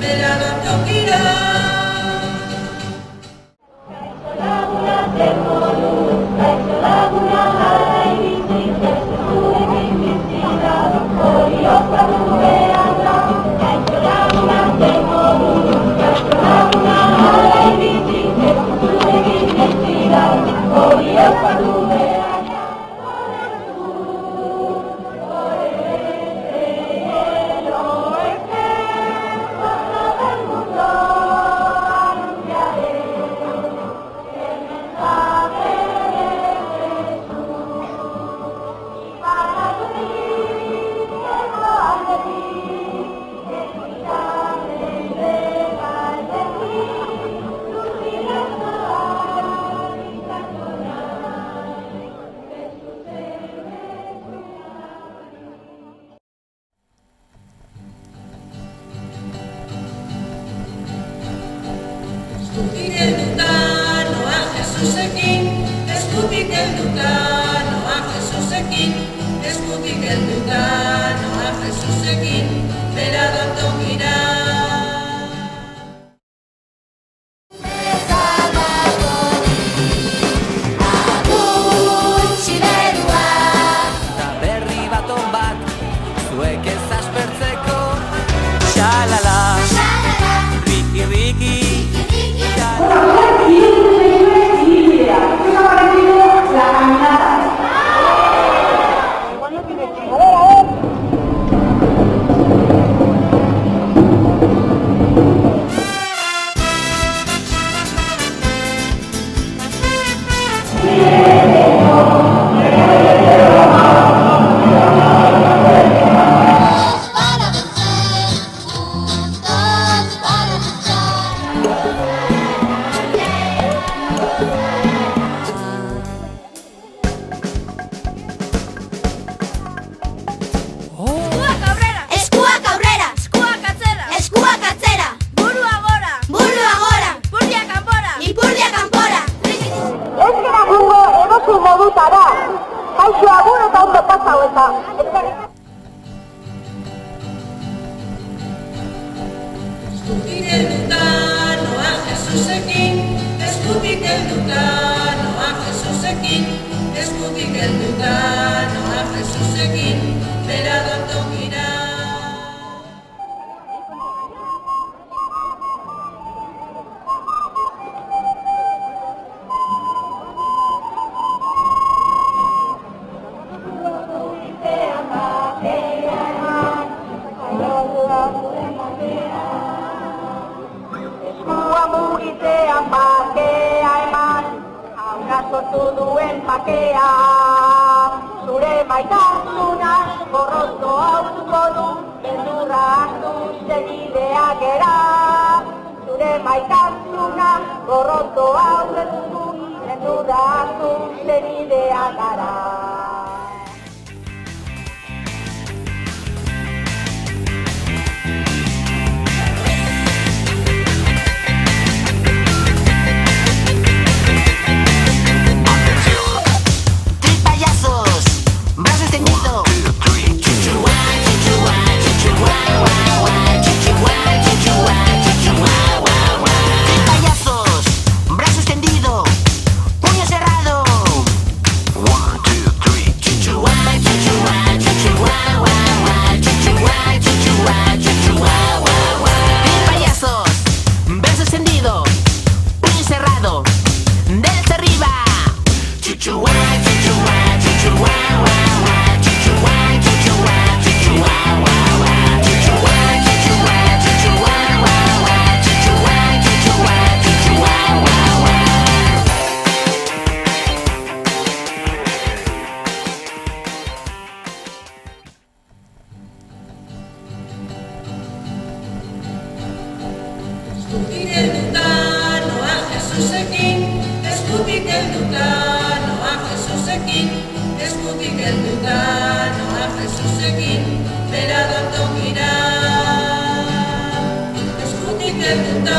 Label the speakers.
Speaker 1: bera tokira. Eskutik helduta noa Jesusekin, eskutik helduta noa Jesusekin, eskutik helduta noa Jesusekin, bera tokira.
Speaker 2: Ta berri baton bat, zuek ez aspertzeko, xalala, riki riki.
Speaker 3: Modutara, kaixo agur eta ondo pasau eta.
Speaker 1: Eskutik helduta noa Jesusekin, eskutik helduta noa Jesusekin, eskutik helduta noa Jesusekin, bera tokira.
Speaker 3: Sortu duen pakea, zure maitasuna gorroto hautuko du, beldurra hartu segideak era. Zure maitasuna gorroto hautuko du, beldurra hartu segideak gara.
Speaker 1: Eskutik helduta noa Jesusekin, eskutik helduta noa Jesusekin, eskutik helduta noa Jesusekin, bera tokira. Eskutik helduta